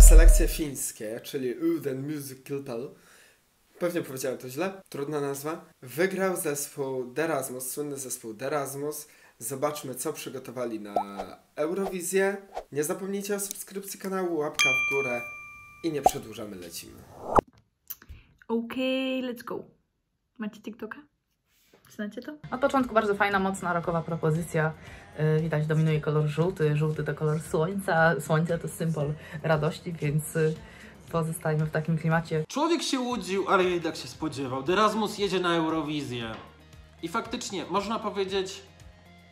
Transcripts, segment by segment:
Preselekcje fińskie, czyli Uden Musical, pewnie powiedziałem to źle, trudna nazwa, wygrał zespół D'Erasmus, słynny zespół D'Erasmus. Zobaczmy, co przygotowali na Eurowizję. Nie zapomnijcie o subskrypcji kanału, łapka w górę i nie przedłużamy, lecimy. Okej, let's go. Macie TikToka? Znacie to? Na początku bardzo fajna, mocna, rockowa propozycja. Widać, dominuje kolor żółty. Żółty to kolor słońca. Słońce to symbol radości, więc pozostajemy w takim klimacie. Człowiek się łudził, ale jednak się spodziewał. D'Erasmus jedzie na Eurowizję. I faktycznie można powiedzieć,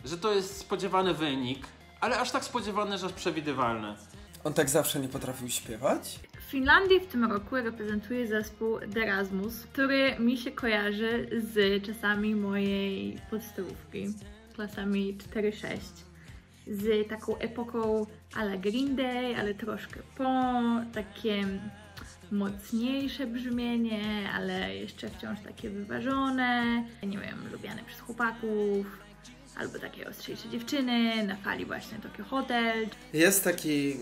że to jest spodziewany wynik, ale aż tak spodziewany, że aż przewidywalny. On tak zawsze nie potrafił śpiewać? W Finlandii w tym roku reprezentuje zespół D'Erasmus, który mi się kojarzy z czasami mojej podstawówki, klasami 4-6. Z taką epoką a la Green Day, ale troszkę po, takie mocniejsze brzmienie, ale jeszcze wciąż takie wyważone, nie wiem, lubiane przez chłopaków, albo takie ostrzejsze dziewczyny, na fali właśnie Tokio Hotel. Jest taki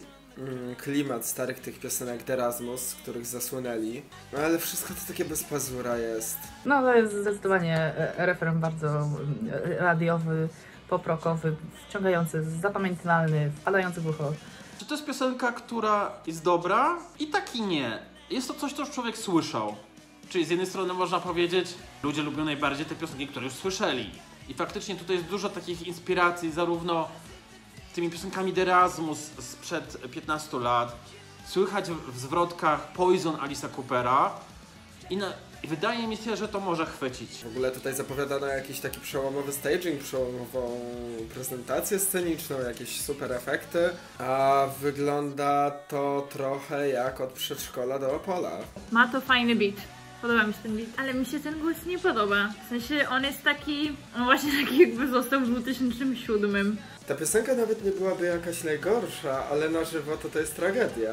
klimat starych tych piosenek D'Erasmus, których zasłynęli, no ale wszystko to takie bez pazura jest. No to jest zdecydowanie referent bardzo radiowy, pop-rockowy, wciągający, zapamiętywalny, wpadający w ucho. Czy to jest piosenka, która jest dobra? I tak i nie. Jest to coś, co już człowiek słyszał. Czyli z jednej strony można powiedzieć, ludzie lubią najbardziej te piosenki, które już słyszeli. I faktycznie tutaj jest dużo takich inspiracji, zarówno tymi piosenkami D'Erasmus sprzed 15 lat. Słychać w zwrotkach Poison Alice'a Coopera. I wydaje mi się, że to może chwycić. W ogóle tutaj zapowiadano jakiś taki przełomowy staging, przełomową prezentację sceniczną, jakieś super efekty, a wygląda to trochę jak od przedszkola do Opola. Ma to fajny beat. Podoba mi się ten beat, ale mi się ten głos nie podoba. W sensie on jest taki, on właśnie taki jakby został w 2007. Ta piosenka nawet nie byłaby jakaś najgorsza, ale na żywo to jest tragedia.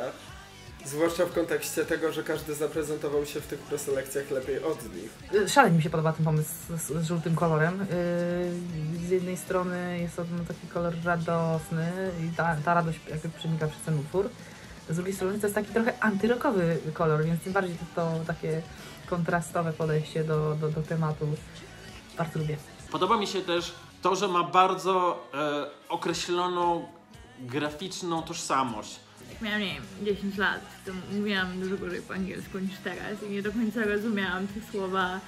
Zwłaszcza w kontekście tego, że każdy zaprezentował się w tych preselekcjach lepiej od nich. Szalenie mi się podoba ten pomysł z żółtym kolorem. Z jednej strony jest to taki kolor radosny i ta radość jakby przenika przez ten utwór. Z drugiej strony to jest taki trochę antyrockowy kolor, więc tym bardziej to takie kontrastowe podejście do tematu bardzo lubię. Podoba mi się też to, że ma bardzo określoną graficzną tożsamość. Jak miałam, nie wiem, 10 lat, to mówiłam dużo gorzej po angielsku niż teraz i nie do końca rozumiałam te słowa.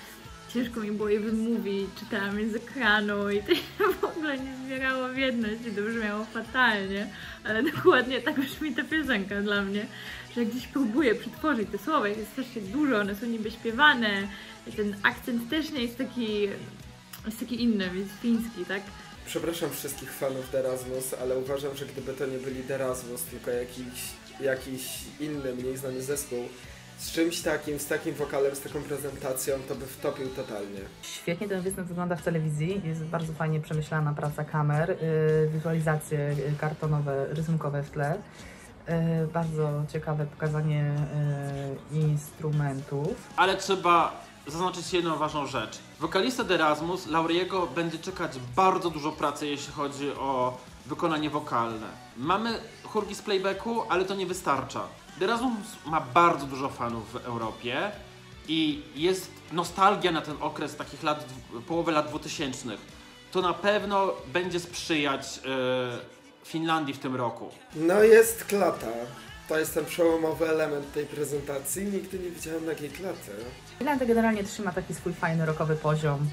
Ciężko mi było je wymówić, czytałam je z ekranu i to się w ogóle nie zbierało w jedność i to brzmiało fatalnie. Ale dokładnie tak brzmi ta piosenka dla mnie, że jak gdzieś próbuję przetworzyć te słowa, jest strasznie dużo, one są niby śpiewane, ten akcent też nie jest taki inny, więc fiński, tak? Przepraszam wszystkich fanów D'Erasmus, ale uważam, że gdyby to nie byli D'Erasmus, tylko jakiś inny, mniej znany zespół, z czymś takim, z takim wokalem, z taką prezentacją, to by wtopił totalnie. Świetnie ten występ wygląda w telewizji, jest bardzo fajnie przemyślana praca kamer, wizualizacje kartonowe, rysunkowe w tle. Bardzo ciekawe pokazanie instrumentów. Ale trzeba zaznaczyć jedną ważną rzecz. Wokalista D'Erasmus, Lauriego, będzie czekać bardzo dużo pracy, jeśli chodzi o wykonanie wokalne. Mamy chórki z playbacku, ale to nie wystarcza. D'Erasmus ma bardzo dużo fanów w Europie i jest nostalgia na ten okres takich połowy lat 2000. To na pewno będzie sprzyjać Finlandii w tym roku. No jest klata. To jest ten przełomowy element tej prezentacji. Nigdy nie widziałem takiej klaty. Finlandia generalnie trzyma taki swój fajny rockowy poziom.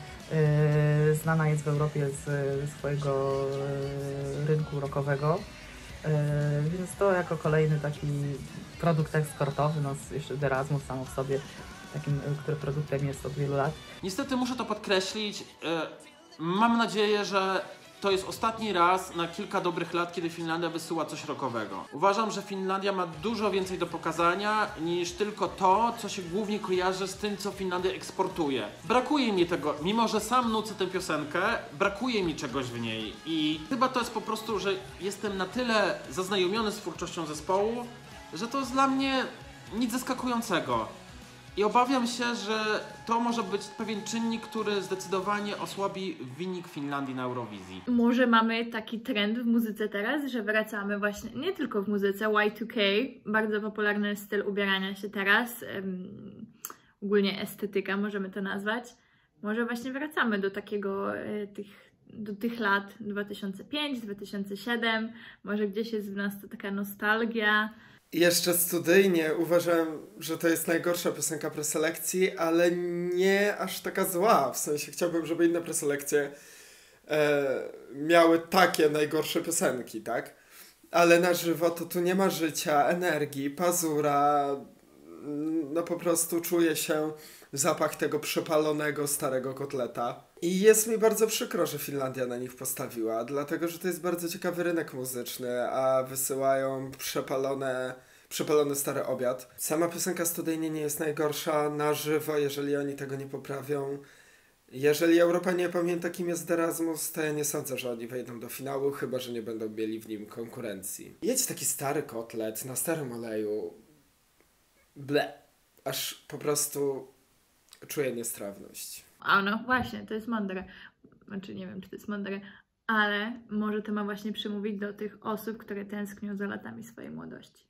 Znana jest w Europie z swojego rynku rockowego. Więc to jako kolejny taki produkt eksportowy, no jeszcze D'Erasmus samo w sobie, takim, który produktem jest od wielu lat. Niestety muszę to podkreślić. Mam nadzieję, że to jest ostatni raz na kilka dobrych lat, kiedy Finlandia wysyła coś rockowego. Uważam, że Finlandia ma dużo więcej do pokazania niż tylko to, co się głównie kojarzy z tym, co Finlandia eksportuje. Brakuje mi tego, mimo że sam nucę tę piosenkę, brakuje mi czegoś w niej i chyba to jest po prostu, że jestem na tyle zaznajomiony z twórczością zespołu, że to jest dla mnie nic zaskakującego. I obawiam się, że to może być pewien czynnik, który zdecydowanie osłabi wynik Finlandii na Eurowizji. Może mamy taki trend w muzyce teraz, że wracamy właśnie, nie tylko w muzyce, Y2K, bardzo popularny styl ubierania się teraz, ogólnie estetyka możemy to nazwać. Może właśnie wracamy do takiego, do tych lat 2005, 2007, może gdzieś jest w nas to taka nostalgia. I jeszcze studyjnie uważałem, że to jest najgorsza piosenka preselekcji, ale nie aż taka zła. W sensie chciałbym, żeby inne preselekcje miały takie najgorsze piosenki, tak? Ale na żywo to tu nie ma życia, energii, pazura. No po prostu czuję się zapach tego przepalonego starego kotleta. I jest mi bardzo przykro, że Finlandia na nich postawiła, dlatego że to jest bardzo ciekawy rynek muzyczny, a wysyłają przepalony stary obiad. Sama piosenka studyjnie nie jest najgorsza, na żywo, jeżeli oni tego nie poprawią. Jeżeli Europa nie pamięta, kim jest Erasmus, to ja nie sądzę, że oni wejdą do finału, chyba że nie będą mieli w nim konkurencji. Jedź taki stary kotlet na starym oleju. Ble. Aż po prostu czuję niestrawność. A no właśnie, to jest mądre. Znaczy nie wiem, czy to jest mądre, ale może to ma właśnie przemówić do tych osób, które tęsknią za latami swojej młodości.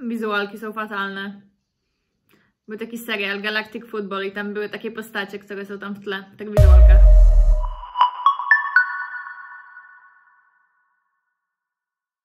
Wizualki są fatalne. Był taki serial Galactic Football i tam były takie postacie, które są tam w tle. Tak wizualka.